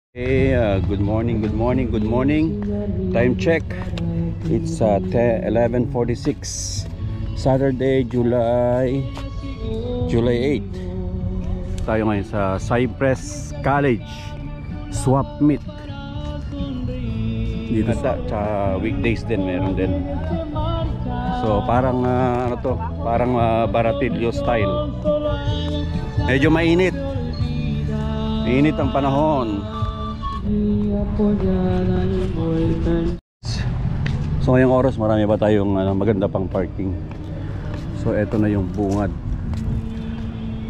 Hey, good morning, good morning, good morning. Time check. It's 11:46. Saturday, July 8. Tayo ngayon sa Cypress College Swap Meet. Dito sa weekdays din meron din. So parang ano to, parang Baratillo style. Medyo mainit. Mainit ang panahon. So ngayong oras marami pa tayong maganda pang parking. So eto na yung bungad.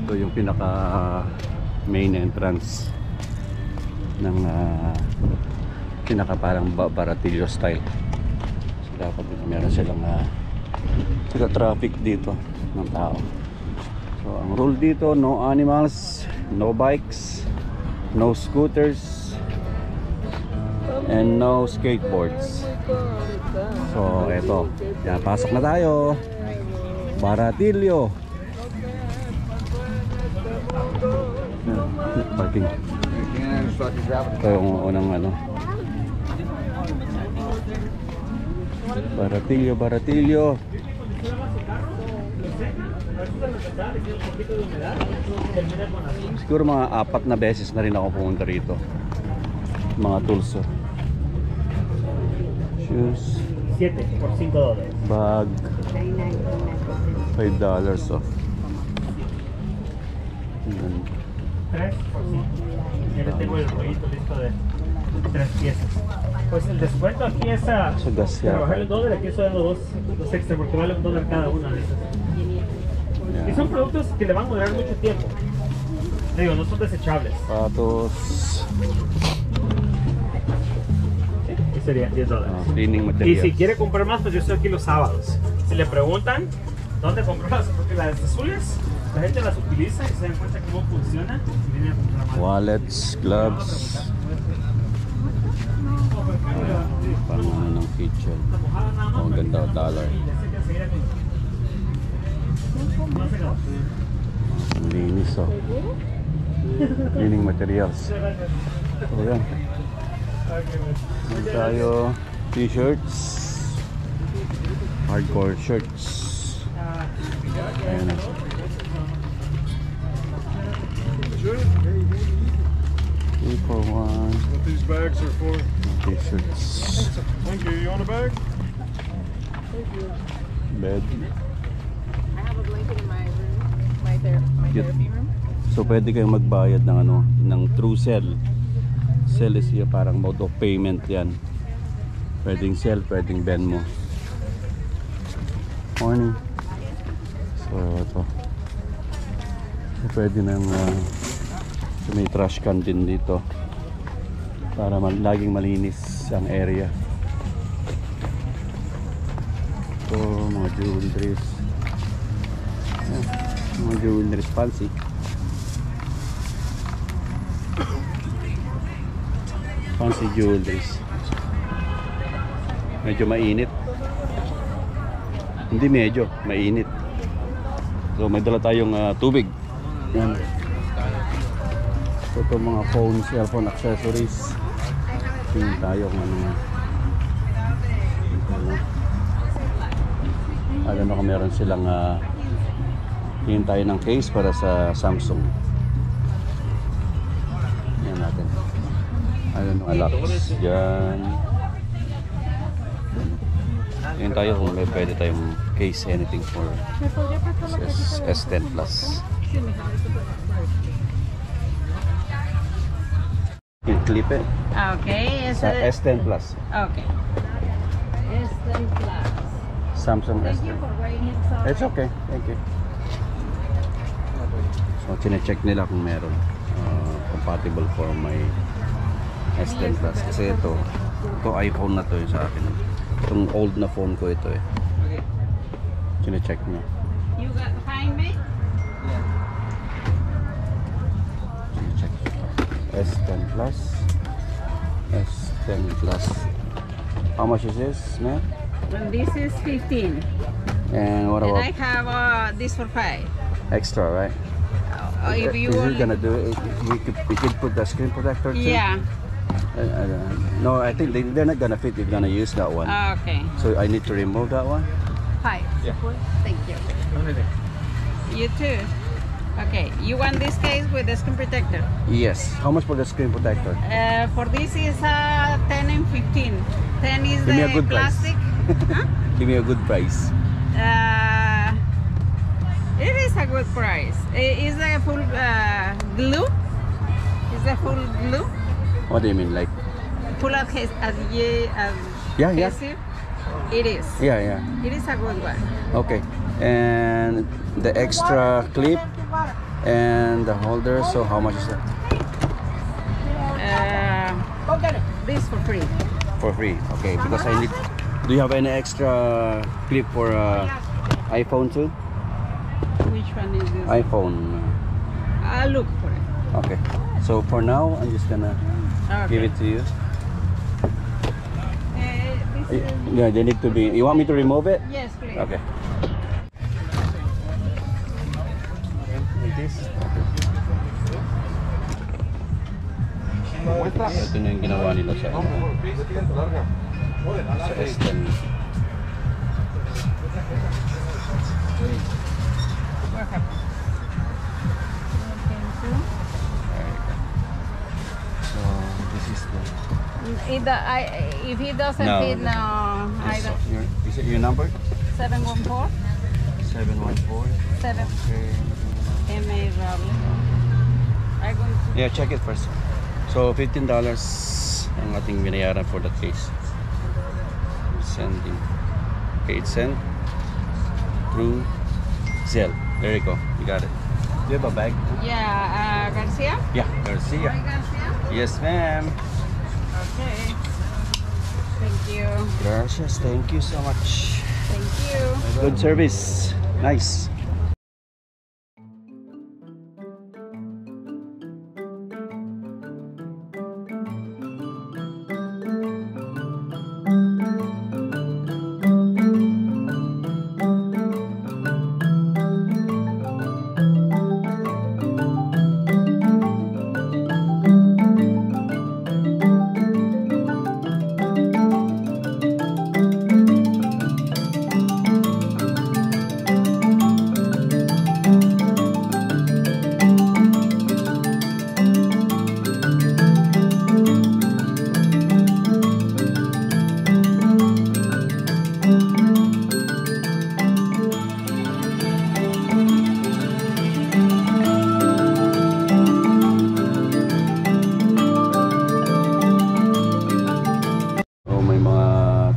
Ito yung pinaka main entrance ng pinaka parang Baratillo style. So dapat meron silang traffic dito ng tao. So ang rule dito, no animals, no bikes, no scooters, and no skateboards. So eto, yan, pasok na tayo. Baratillo. Parking. Ito yung unang Baratillo, Baratillo. Siguro mga 4 na beses na rin ako pumunta rito. Mga tools. Shoes. 7 por $5. Bag. $5 off. 3 por 5. Ya le tengo el rollito listo de 3 piezas. Pues el descuento aquí es a trabajar el dólar, aquí estoy dando dos extra porque vale $1 cada una de esas. Y son productos que le van a durar mucho tiempo. Digo, no son desechables. Patos. Y serían $10. Cleaning Y materials. si quiere comprar más, pues yo estoy aquí los sábados. Si le preguntan dónde comprarlas, porque las azules, la gente las utiliza y se dan cuenta cómo funciona y vienen a comprar más. Wallets, gloves. Pang ng kitchen. Ang ganda, $1. Ang linis cleaning materials. So yan. Meron tayo t-shirts, hardcore shirts. Ayan. 3 for 1. What these bags are for? T-shirts. Thank you. You want a bag? Bed. I have a blanket in my room, my therapy room. So pwede kayong magbayad ng ng TrueCell. Cell is yung parang mode of payment yan. Pwedeng Cell, pwedeng Venmo. Morning. So ito. So, pwede nang may trash can din dito para laging malinis ang area. Ito mga jewelries. Ayan, mga jewelries fancy. Fancy jewelries. Medyo mainit. Hindi medyo, mainit. So may dala tayong tubig. Yan. So ito mga phone, cellphone accessories. Tingin tayo kung alam mo kung meron silang tingin tayo ng case para sa Samsung. Yan natin. Ayan mga locks dyan. Tingin tayo kung may pwede tayong case, anything for S10 Plus. Yung clip eh. Okay, Sa S10 Plus. okay. S10 Plus. Samsung Thank S10. you for waiting so. It's okay, thank you. So chine-check nila kung meron compatible for my S10 Plus. Kasi ito iPhone na to yung sa akin. Itong old na phone ko ito eh. Chine-check niya. You got find me? Chine-check. S10 Plus. S10 Plus. How much is this, man? And this is 15. And what And about I have this for 5. extra, right? If you Is want, it gonna do it? We could put the screen protector too? yeah. No, I think they're not gonna fit. You're gonna use that one. Okay. So I need to remove that one. Hi. Yeah. Thank you. You too. Okay. You want this case with the screen protector? Yes. How much for the screen protector? For this is 10 and 15. 10 is Give me a the good price. plastic. Huh? Give me a good price. It is a good price. Is a full glue? Is a full glue? What do you mean, like? Full adhesive? Yeah, yeah. It is. Yeah, yeah. It is a good one. Okay. And the extra clip and the holder. So how much is that? This for free. For free. Okay. Because I need. Do you have any extra clip for iPhone too? Which one is this? iPhone. I'll look for it. Okay. So for now, I'm just gonna give it to you. This is, Yeah, they need to be. You want me to remove it? yes, please. Okay. Like this. Ito na yung ginawa nila sa S10. So this is the. If he doesn't No, fit, no. no. I Yes, don't. is it your number? 714 714. 7 Okay. MA Raleigh. I'm going to. Yeah, check it first. So $15 ang ating binayaran for that case. Sending. Okay, it's sent through Zelle. There you go. You got it. Do you have a bag? Yeah, Garcia? Yeah, Garcia. Hi, Garcia. Yes, ma'am. Okay. Thank you. Gracias. Thank you so much. Thank you. Good service. Nice.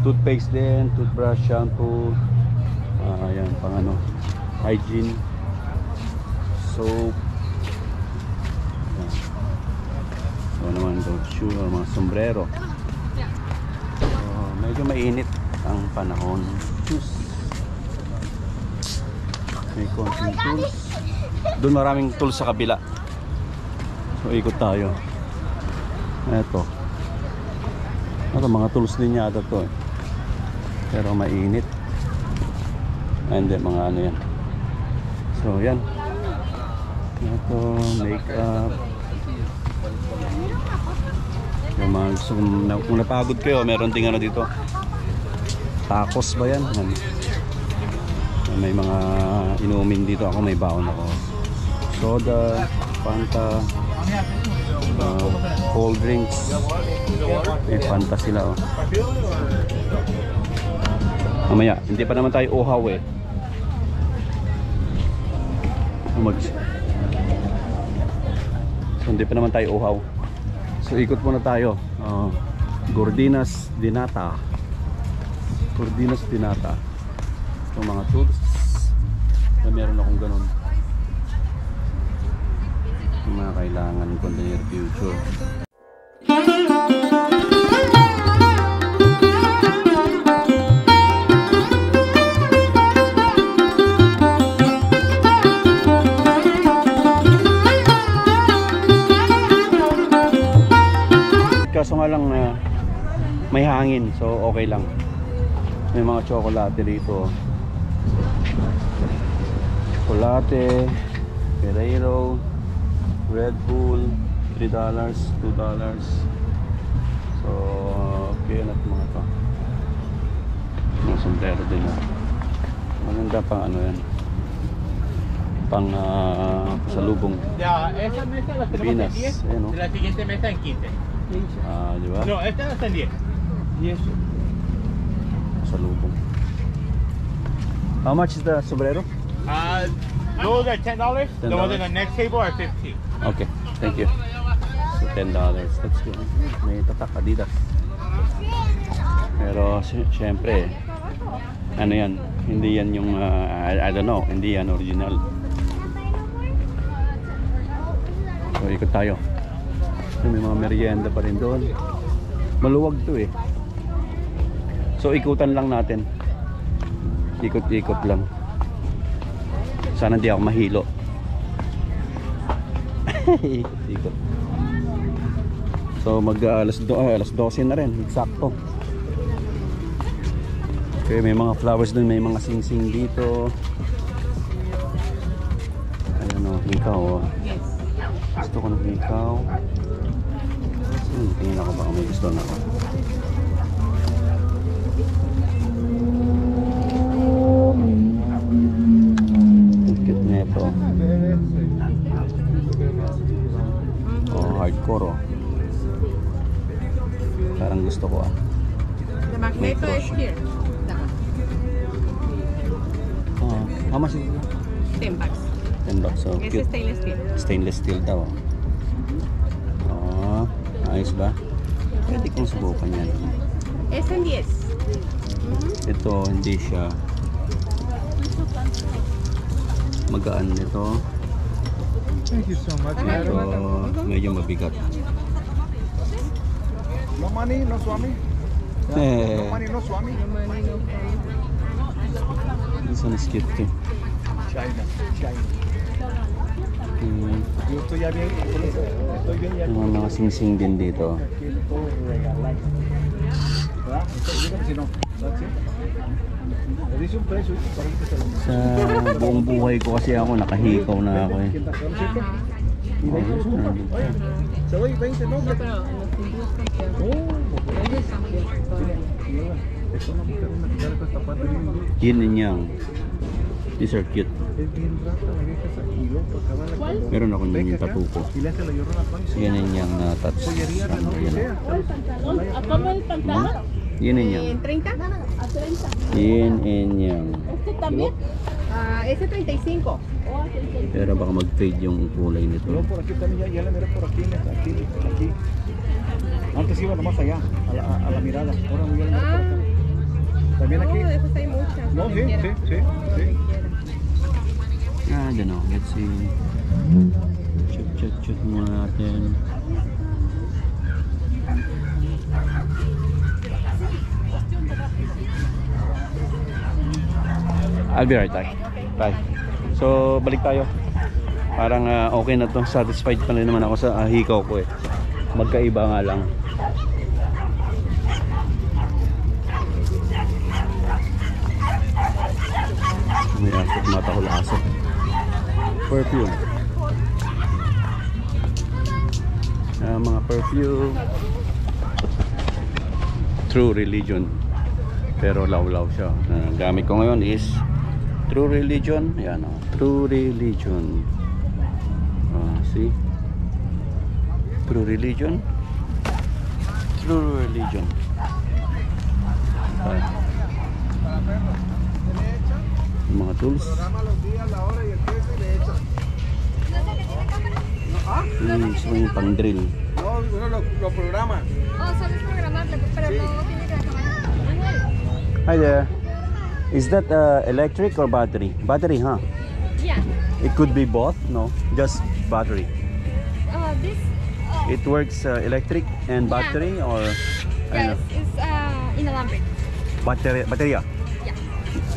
Toothpaste din, toothbrush, shampoo, ayan, pang ano, hygiene, soap, ayan. So naman those shoes, mga sombrero. So, medyo mainit ang panahon. Shoes. May konting tools. Doon maraming tools sa kabila. So ikot tayo. Eto. Ito mga tools din yata to eh. Pero mainit. And then mga ano yan. So yan. Ito, makeup. Yung mga gusto kung napagod kayo, meron ding ano dito. Tacos ba yan? May mga inumin dito. Ako may baon ako. Soda, Fanta, cold drinks. May Fanta sila oh. Mamaya, hindi pa naman tayo uhaw eh. So, hindi pa naman tayo uhaw. So ikot muna tayo. Gordinas Dinata. Gordinas Dinata. Itong mga tools na meron akong ganun. Yung mga kailangan ko in the near future. Kaso nga lang may hangin, so okay lang. May mga tsokolate dito. Tsokolate, Ferrero, Red Bull, $3, $2. sombrero din oh. Maganda pang ano yan, pang pasalubong. Ya, esa mesa la tenemos Pinas, en 10 eh, no? y la siguiente mesa en 15. Di ba? No, esta está en 10. Pasalubong. How much is the sombrero? Those are $10. The $10. ones in the next table are 15. Okay, thank you. So $10, that's good. May tatak Adidas. Pero syempre, ano yan, hindi yan yung I don't know, hindi yan original. So ikot tayo. So, may mga merienda pa rin doon. Maluwag to eh. So ikutan lang natin. Ikot-ikot lang. Sana di ako mahilo. Ikot-ikot. So alas 12 na rin, eksakto. Okay, may mga flowers dun, may mga sing-sing dito. Ayan o, hikaw o. Gusto ko ng hikaw. Tingin ako baka may gusto na ako. Cute na ito. Oh, hardcore oh. Parang gusto ko ah. The magneto is here. Oh, how much is it? $10. $10. So It's cute. stainless steel. Stainless steel daw. Oh, ayos ba? Pwede kong subukan yan. Es en 10. Ito hindi siya magaan nito. Thank you so much. Ito medyo mabigat. No money, no swami. No money, no swami. This one is cute too. China. Yo estoy ya bien, estoy bien ya. Yung mga sing-sing din dito. Aquí le puedo regalar. ¿Verdad? Dígame si no. ¿Sí? Le dice un precio, para que se lo Sa buong buhay ko kasi ako nakahikaw na ako eh. Y de ahí se doy 20, ¿no? No, pero los hindúes campeón. Es una mujer, una que sale con esta parte bien dura. Yin and yang. These are cute. Es bien rata la vieja esa y luego acaba la cuando Meron ako venga yung acá tatuko. y le hace la llorona a Pancho. Yin and yang na tats. Pollería, no Yan. idea. ¿A cómo el pantalón? Yin and yang. ¿En 30? A 30. Yin and yang. ¿Este también? Ese 35. Pero baka mag-fade yung kulay nito. Luego por aquí también ya le miré por aquí, aquí. Antes iba nomás allá, a la mirada. Ahora no, ya le miré por acá. También aquí. No, de esas hay muchas. No, donde sí, quiera. sí. I don't know. Let's see. Check muna natin. I'll be right back. Bye. So, balik tayo. Parang okay na to. Satisfied pa rin naman ako sa hikaw ko eh. Magkaiba nga lang. May asot mata ko lasot. Perfume. Mga perfume. True Religion. Pero lawlaw siya. Gamit ko ngayon is True Religion. Ayan o. True Religion. See? True Religion. True Religion. Mga tools. So yung pang drill. No, uno lo programa. Oh, sabes programarle, pero no tiene que acabar. Hi there. Is that electric or battery? Battery, huh? Yeah. It could be both. No, just battery. This. It works electric and Yeah. battery, or I Yes, don't it's inalambric. know. Battery. Yeah.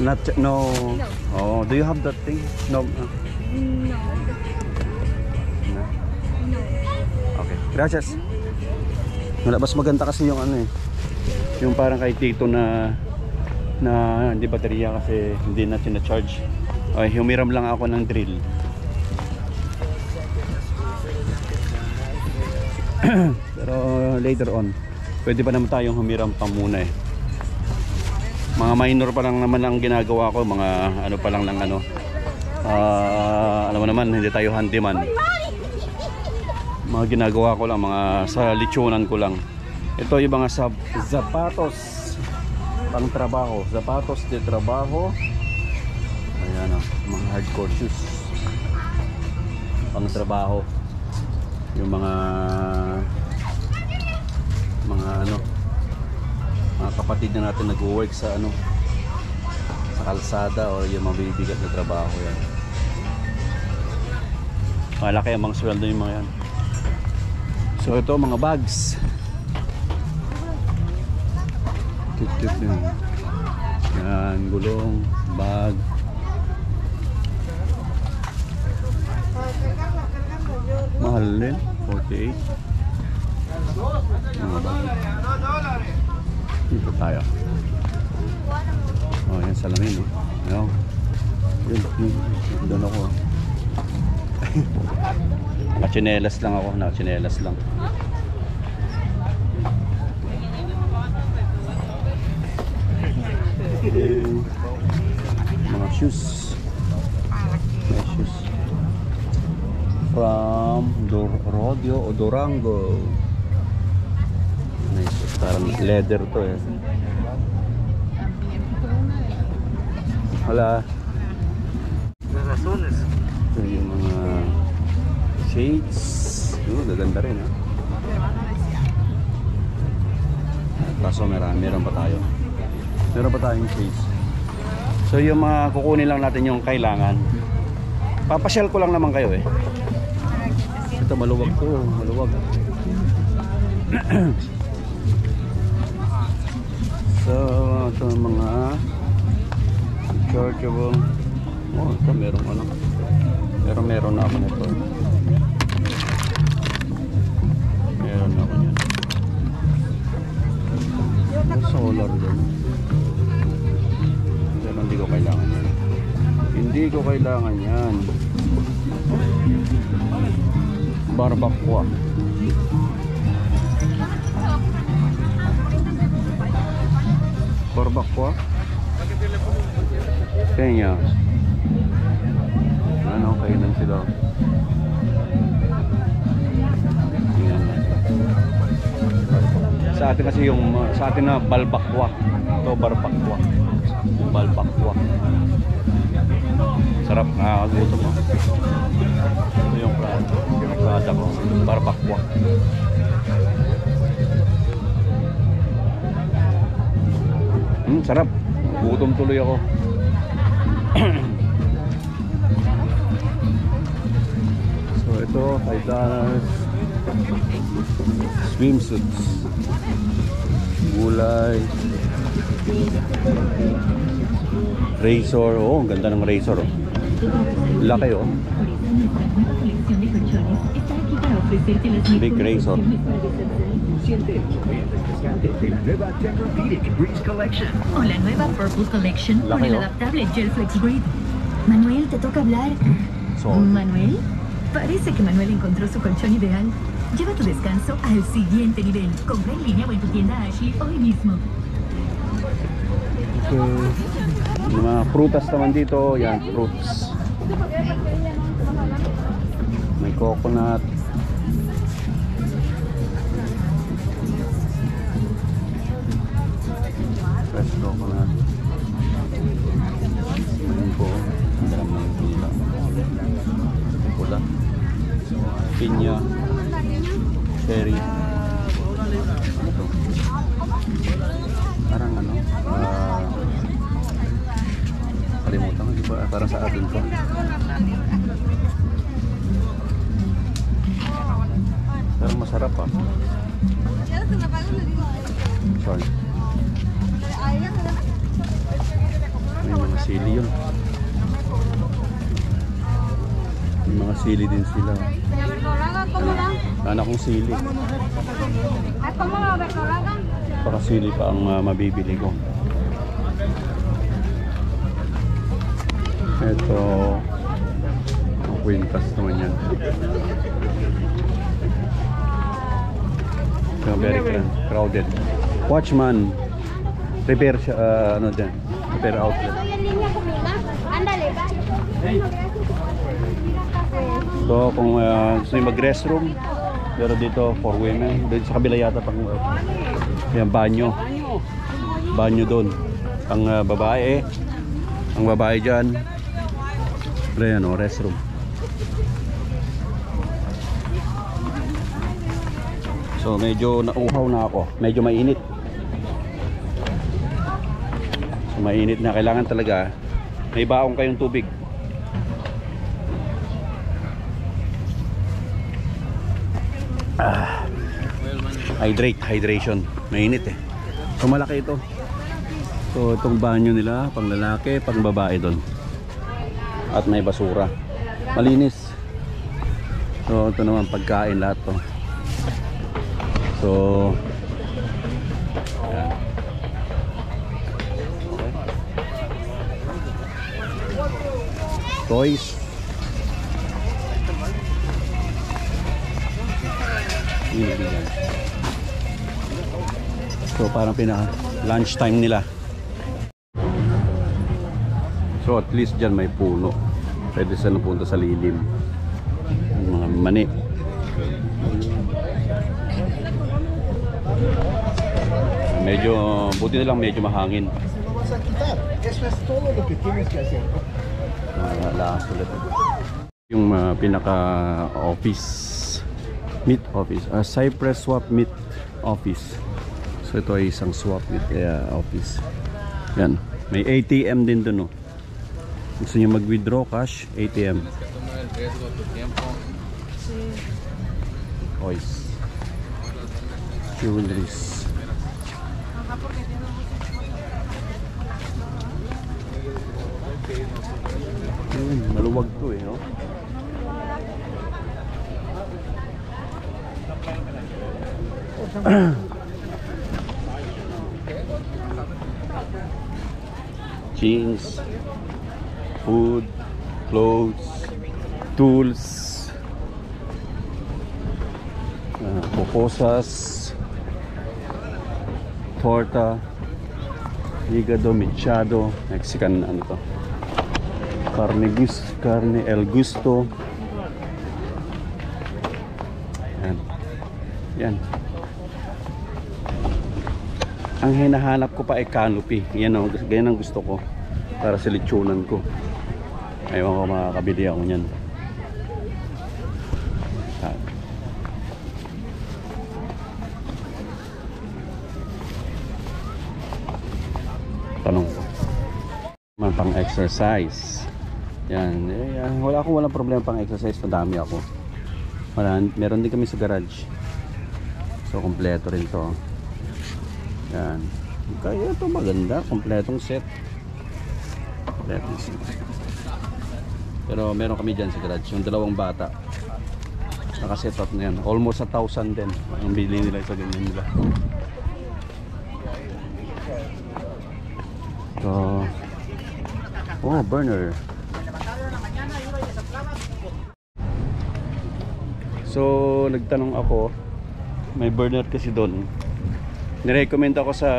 Not no. No. Oh, do you have that thing? No. No. No. No. Okay. Gracias. Wala, mas maganda kasi yung ano eh. Yung parang kay Tito na hindi baterya kasi hindi na tina-charge. Okay, humiram lang ako ng drill. Pero later on, pwede pa naman tayong humiram pa muna eh. Mga minor pa lang naman ang ginagawa ko, mga ano pa lang ng ano. Alam mo naman, hindi tayo handyman. Mga ginagawa ko lang, mga sa lechonan ko lang. Ito yung mga zapatos pang trabaho, zapatos de trabaho. Ayan o, mga hardcore shoes pang trabaho. Yung mga ano, mga kapatid na natin nag-work sa ano, sa kalsada o yung mabibigat na trabaho yan. Malaki ang mga sweldo yung mga yan. So ito mga bags. Cute yun. Yan, gulong, bag. Mahal din, 48. Mga bag. Dito tayo. Oh, yan salamin. Oh. Yun. Doon ako. Nakachinelas lang ako. Nakachinelas lang. Mga shoes. Mga shoes. From Rodeo o Durango. Nice. Parang leather to eh. Hala. Ito yung mga shades. Gaganda rin ha. Kaso meron pa tayo. Meron pa tayong shades. So yung mga kukunin lang natin yung kailangan. Papasyal ko lang naman kayo eh. Ito maluwag to. Maluwag. So ito mga chargeable. Oh, ito merong ano. Meron na ako nito. Meron na ako yan. Solar din. Pero hindi ko kailangan yan. Hindi ko kailangan yan. Barbacoa. Barbacoa. Kaya ano, kainan sila. Yan. Sa atin kasi yung sa atin na balbakwa. Ito barbacoa. Balbakwa. Sarap, nakakagutom mo. Ito yung product ko, barbacoa. Sarap. Gutom tuloy ako. So ito, $5. Swimsuits. Gulay. Razor. Oh, ang ganda ng razor. Oh. Laki oh. Big razor. O la nueva Purple Collection con el adaptable Gel Flex Breathe. Manuel, te toca hablar. ¿Manuel? Parece que Manuel encontró su colchón ideal. Lleva tu descanso al siguiente nivel. Compra en línea o en tu tienda Ashley hoy mismo. Yung mga prutas naman dito, yan, fruits. May coconut. Fresh coconut. Mango. Ang dalam ng pula. Pula. Pinya. Cherry. Ito. Parang ano, kalimutan, di ba? Parang sa atin to. Pero masarap ah. Sorry. May mga sili yun. May mga sili din sila. Anak kong sili. Baka sili pa ang mabibili ko. Ito ang kwintas naman yan. Very crowded. Watchman. Repair siya, ano dyan, repair outlet. So kung gusto nyo mag-restroom, pero dito for women, dito sa kabila yata pang yan, banyo doon pang babae. Ang babae dyan, pre, ano, restroom. So medyo nauhaw na ako, medyo mainit. So mainit na, kailangan talaga may baong kayong tubig. Hydration, mainit eh. So malaki ito. So itong banyo nila, pang lalaki, pang babae doon. At may basura, malinis. So ito naman pagkain lahat to. So ayan. Toys. So parang pinaka lunch time nila. So at least dyan may puno. Pwede sila punta sa lilim. Mga mani. Medyo buti na lang, medyo mahangin. Lakas ulit. Yung pinaka office, meat office, Cypress Swap Meat Office. So ito ay isang swap meat office. Yan, may ATM din dun, no. Gusto niyo mag-withdraw cash, ATM. Toys, jewelries. Maluwag to eh, no? Jeans, food, clothes, tools, pupusas, torta, hígado, mechado, Mexican ano to, carne el gusto. Yan. Ang hinahanap ko pa ay canopy. Yan o, ganyan ang gusto ko para sa lechonan ko. Ayaw ko makakabili ako nyan. Tanong ko pang exercise. Yan, walang problema pang exercise. Madami ako. Meron din kami sa garage. So kompleto rin to. Yan. Kaya ito maganda, kompletong set. Kompletong set. Pero meron kami dyan sa garage, yung dalawang bata. Nakaset up na yan. Almost 1,000 din ang bili nila sa ganyan nila. So, oh, burner. So, nagtanong ako, may burner kasi doon. Nirecommend ako sa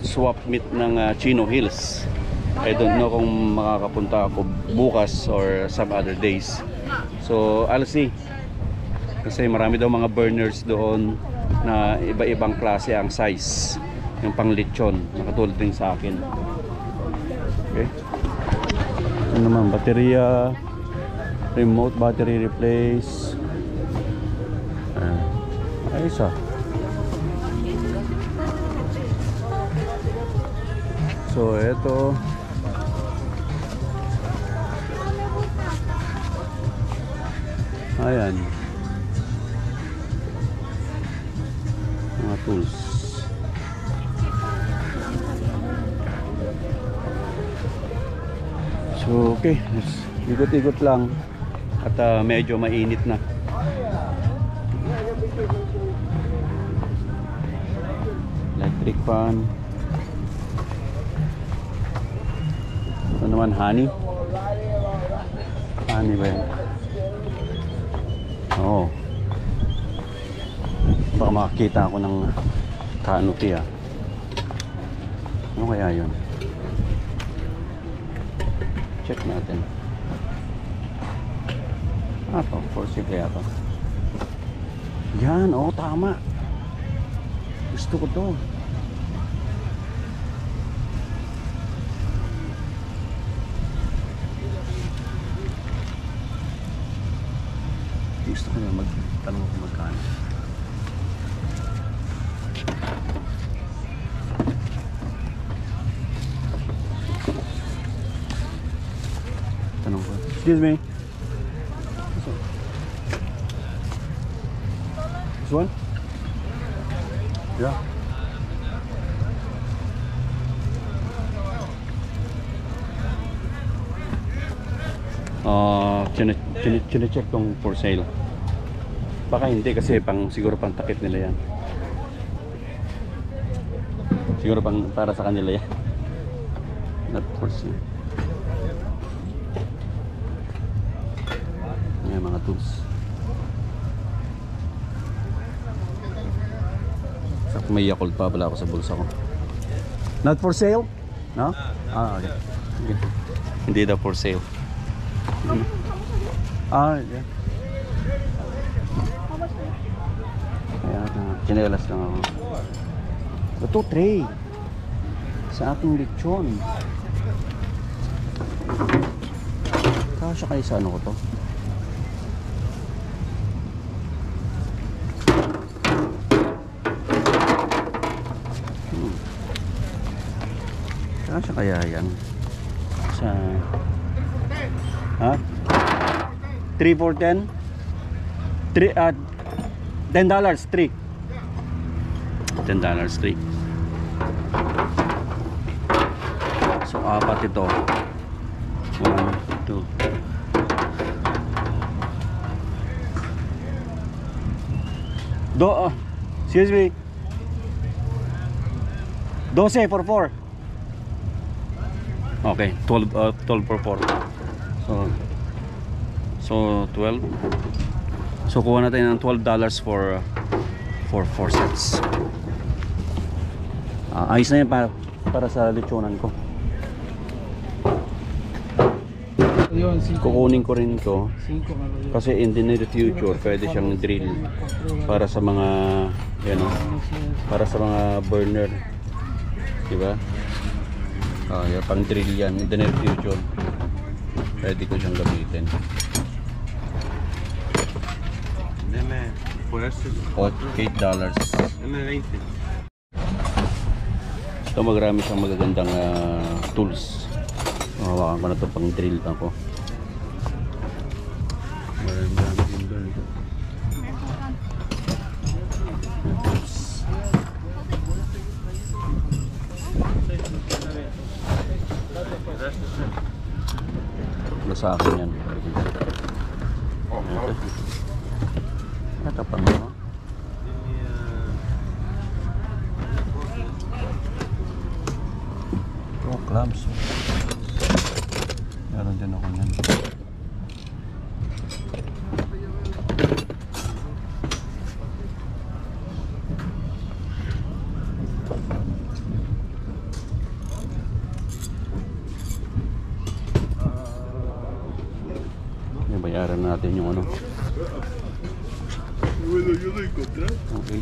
swap meet ng Chino Hills. I don't know kung makakapunta ako bukas or some other days. So, I'll see. Kasi marami daw mga burners doon na iba-ibang klase ang size. Yung pang lechon, nakatulad din sa akin. Okay. Ano naman, baterya, remote battery replace. Ayos ah. So eto, ayan, mga tools. So okay, ikot-ikot lang at medyo mainit na. Electric fan. Ito naman honey. Honey ba yan? Oo. Baka makakita ako ng canopy ah. Ano kaya yun? Check natin. To, for sale kaya to. Yan, oh, tama. Gusto ko to. Gusto ko na magtanong kung magkano. Tanong ko. Excuse me. This one? Yeah. Chine-check tong for sale. Baka hindi kasi siguro pang takip nila yan. Siguro para sa kanila yan. Not for sale. Yan mga tools. May Yakult pa pala ako sa bulsa ko. Not for sale? No? Okay. Hindi daw for sale. Yeah. Kaya chinelas lang ako. Ito tray sa ating lechon. Kasya kayo sa ano ko to? Kasya kaya yan sa ha? 3 for 10? 3 at $10 3. $10 3. So apat ito. 1, 2. Excuse me. 12 for 4. Okay, 12 for 4. So 12. So kuha natin ng $12 for 4 sets. Ayos na yan para sa lechonan ko. Kukunin ko rin to kasi in the near future pwede siyang drill para sa mga para sa mga burner, diba? Yung pang drill yan in the near future pwede ko siyang gamitin. $8. Ito marami siyang magagandang tools. Hawakan ko na ito pang drill ako. Marami din doon. Ito sa akin yan. Ito pang ano? Oh, clamps. Meron din ako yan. Bayaran natin yung ano. Okay.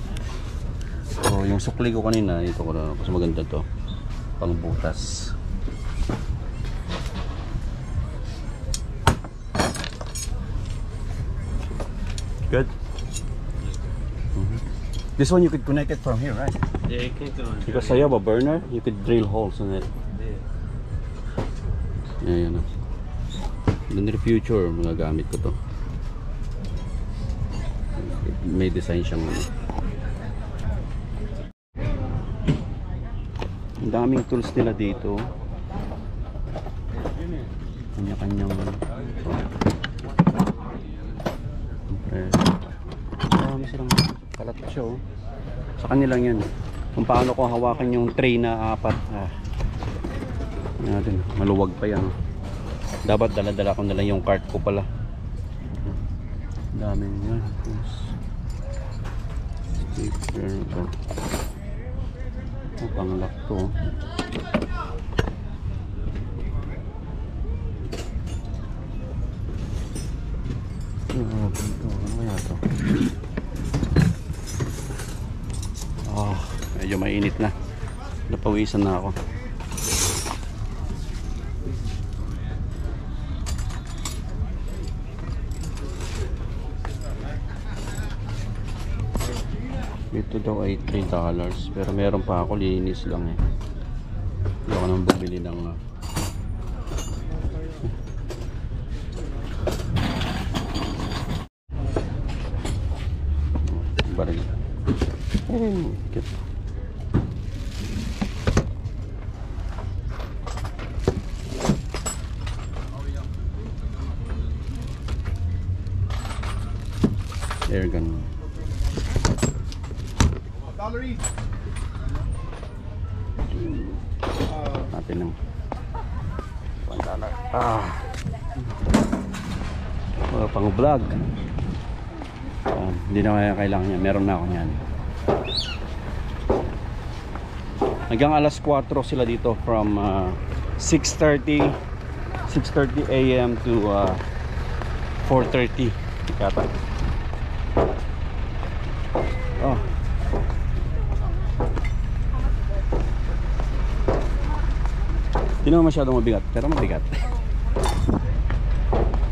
So yung sukli ko kanina, ito ko na kasi maganda to. Pang butas. Good. This one you could connect it from here, right? Yeah, you can go on. Because I have a burner, you could drill holes in it. Yeah, yan. In the future, magagamit ko to. May design siyang ano. Ang daming tools nila dito. Kanya-kanyang marami silang kalat siya, oh. Sa kanilang yan. Kung paano ko hawakan yung tray na 4. Natin, maluwag pa yan, oh. Dapat dala-dala ko na lang yung cart ko pala. Daming yan. Sticker. Oh, pang-lock to. Ano kaya to? Oh, medyo mainit na. Napawisan na ako. Ito daw ay $3, pero meron pa ako, linis lang eh. Hindi ako nang bumili ng baril. Kit. Air gun. Natin lang $1. Pang vlog. Hindi na kaya kailangan niya. Meron na ako niyan. Hanggang alas 4 sila dito, from 6:30 AM to 4:30 kata. Oh. Hindi naman masyadong mabigat, pero mabigat.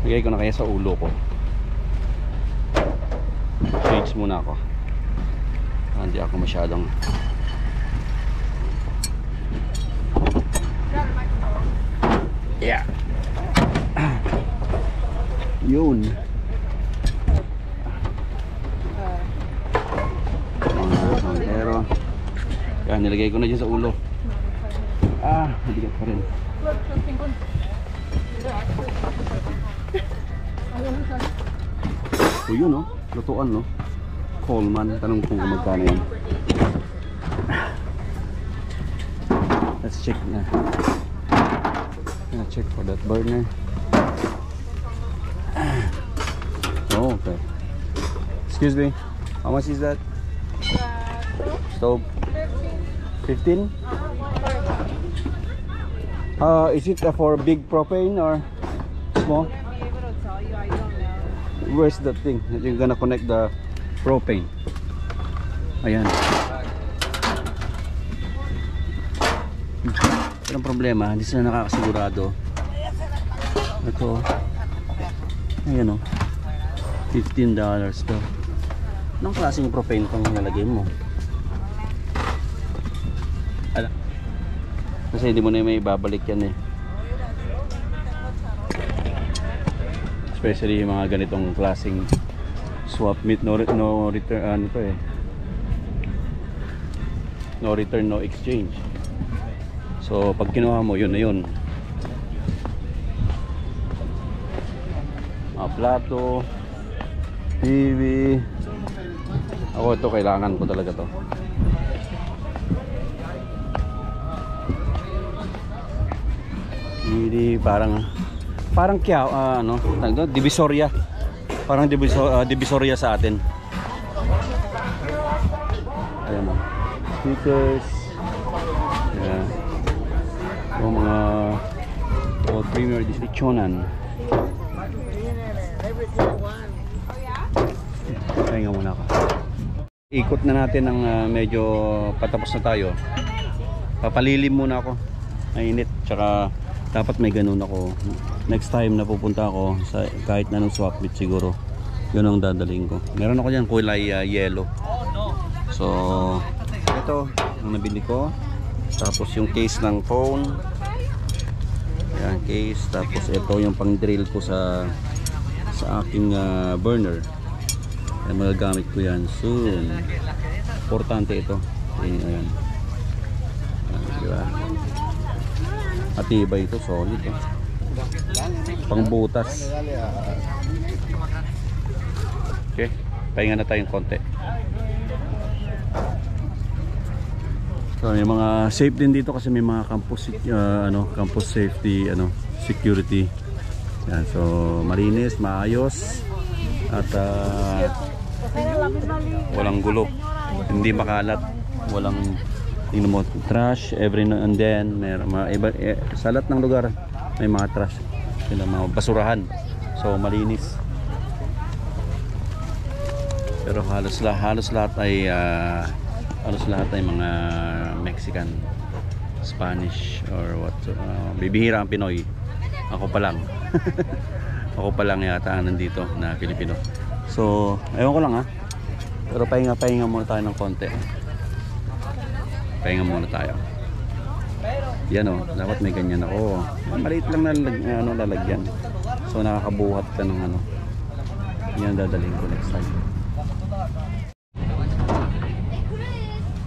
Lagay ko na kaya sa ulo ko. Change muna ako. Hindi ako masyadong. Yeah. Yun. Pero yan, nilagay ko na dyan sa ulo. Mabigat pa rin. O yun, no? Lutuan, no? Coleman. Tanong kung magkano yan. Let's check na. Check for that burner. Oh, okay. Excuse me. How much is that? Stove? 15? Is it for big propane or small? Where's the thing that you're gonna connect the propane? Ayan. Pero ang problema, hindi sila nakakasigurado. Ito. Ayan o. $15 to. Anong klaseng propane itong nalagay mo? Ala. Kasi hindi mo na may babalik yan eh. Especially yung mga ganitong klaseng swap meet, no return, ano to eh, no return, no exchange. So pag kinuha mo, yun na yun. Plato, TV. Ako ito, kailangan ko talaga to. Hindi, parang kaya ano, divisoria. Parang divisoria sa atin. Ayan o. Speakers. Ayan. O mga Premier Editionan. Pahinga muna ako. Ikot na natin ng medyo patapos na tayo. Papalilim muna ako. Mainit. Tsaka dapat may ganun ako. Next time na pupunta ako sa kahit na nung swap meet, siguro yun ang dadaling ko. Meron ako dyan kulay yellow. So ito ang nabili ko. Tapos yung case ng phone. Ayan, case. Tapos ito yung pang drill ko sa aking burner. Ayan, magagamit ko yan soon. Importante ito. Ayan. Ayan, diba? Matibay ito, solid eh. Pangbutas. Okay, pahinga na tayong konti. So may mga safe din dito kasi may mga campus campus safety security. Yan, so malinis, maayos at walang gulo. Hindi makalat, walang Tingnan mo, trash every now and then. May mga iba, sa lahat ng lugar may mga trash. Tingnan mga basurahan. So malinis. Pero halos lahat ay mga Mexican, Spanish or what. Bibihira ang Pinoy. Ako pa lang. Ako pa lang yata nandito na Pilipino. So, ewan ko lang ha. Pero pahinga muna tayo ng konti. Pahinga muna tayo. Yan o, dapat may ganyan ako. Maliit lang na lalagyan. So nakakabuhat ka ng ano. Yan dadalhin ko next time.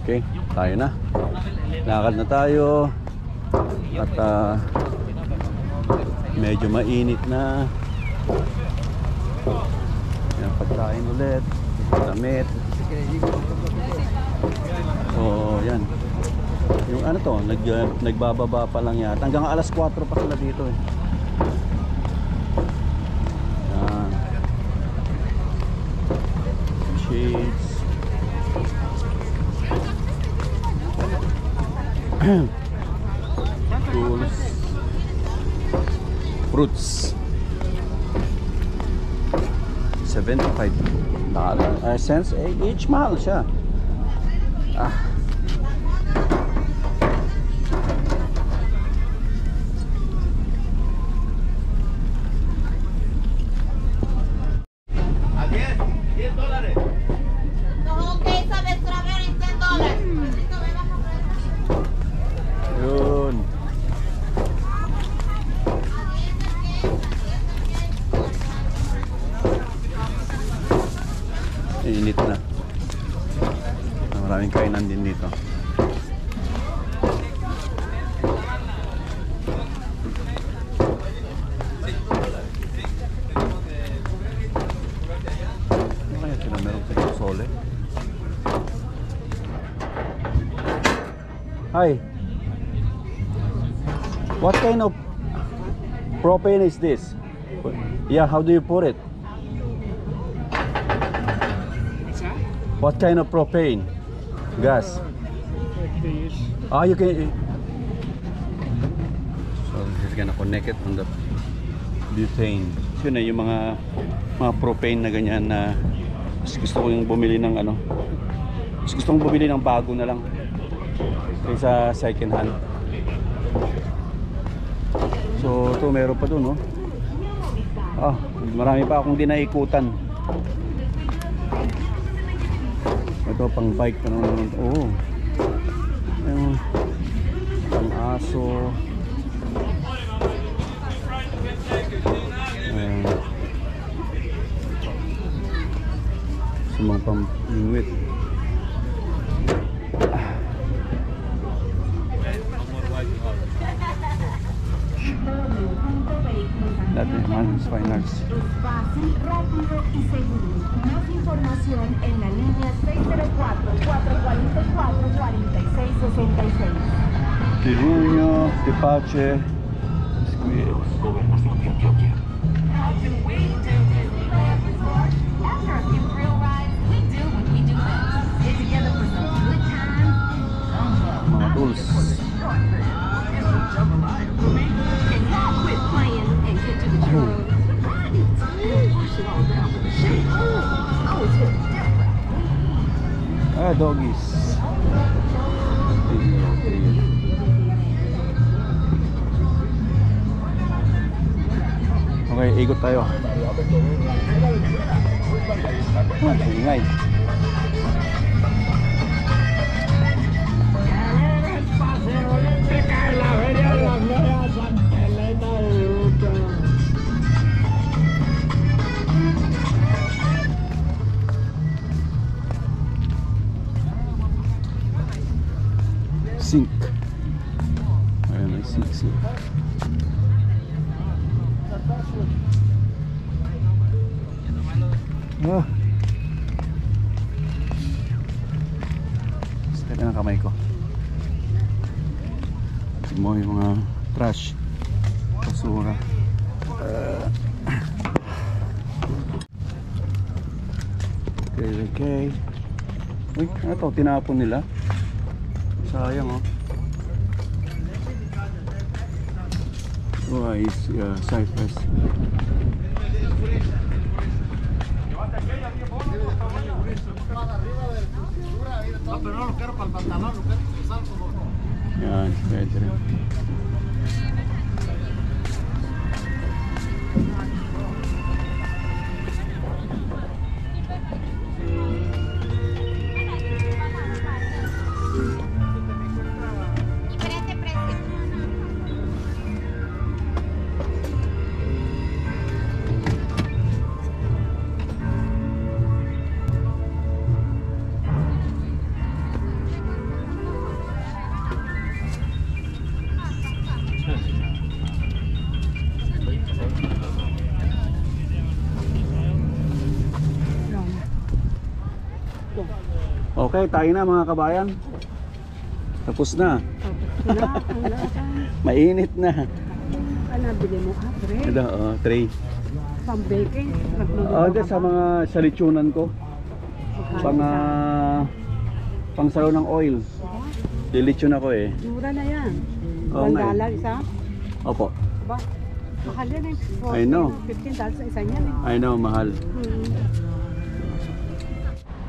Okay, tayo na. Lakad na tayo. At medyo mainit na. Yan, pagkain ulit. Damit. So, yan. Yung ano to, nagbababa pa lang yata. Hanggang alas 4 pa sila dito eh. Yan. Shades. Tools. Fruits. $75 cents each, mahal siya. Yun. Init na. Maraming kainan din dito. Ano kaya sila meron sa sole? Hi. What kind of propane is this? Yeah, how do you put it? What kind of propane? Gas. You can. So he's gonna connect it on the butane. Yun na yung mga propane na ganyan na gusto ko yung bumili ng ano. Gusto kong bumili ng bago na lang kaysa second hand. So ito meron pa dun, no? Marami pa akong dinaikutan. Ito pang bike pa naman. Pang aso. Sumang pang-inuit. Dati, Man's Fine Arts. Fácil, rápido y seguro. Más información en la línea 604-444-4666. Tirunio, Tepache, Gobernación de Antioquia. After a few thrill rides, we do what we do best. Get together for some good times. mga tools. And now quit playing and get to the chores. Wash it all down with a shampoo. Oh, it's different. Doggies. Okay, ikot tayo. Ingay. Sink. Ayan, may sink. Teka ng kamay ko. Tignan mo yung mga trash, basura. Okay. Uy, ano to? Tinapon nila. Sayang oh. Rice, yeah, Cypress. Yan, pwede rin. Okay, tayo na mga kabayan. Tapos na. Mainit na. Ano, bili mo ka, bread? Ito, tray. Pang-baking? Sa mga salitsunan ko. Pang salo ng oil. Lilitsyon ako eh. Mura na yan. Oo nga eh. $1 isa? Opo. Ba? Mahal yan eh. I know. $15 sa isa niyan eh. I know, mahal.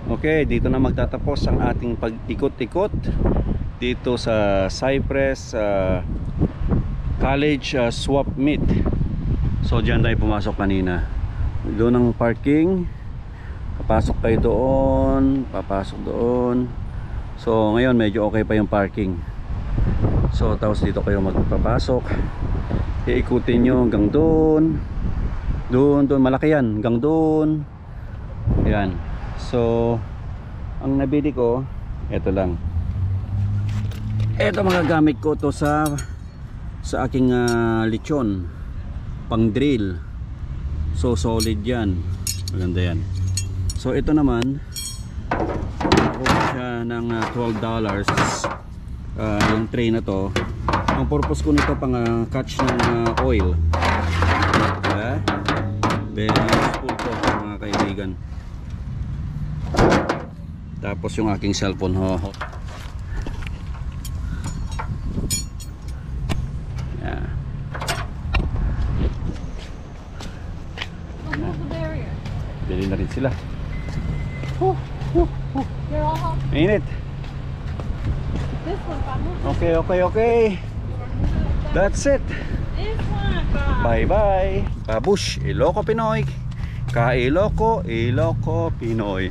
Okay, dito na magtatapos ang ating pag-ikot-ikot dito sa Cypress College Swap Meet. So dyan tayo pumasok kanina. Doon ang parking. Papasok kayo doon, papasok doon. So ngayon medyo okay pa yung parking. So tapos dito kayo magpapasok. Iikutin nyo hanggang doon. Doon, malaki yan, hanggang doon. Ayan. So ang nabili ko, ito lang. Ito mga gamit ko to sa aking lechon, pang drill. So solid yan, maganda yan. So ito naman, nakuha siya ng $12. Yung tray na to. Ang purpose ko nito pang catch ng oil. Very useful to mga kaibigan. Tapos yung aking cellphone ho. Yeah. Bili na rin sila. Mainit. Okay. That's it. Bye bye. Babush, Ilocos Pinoy. Ka Ilocos Pinoy.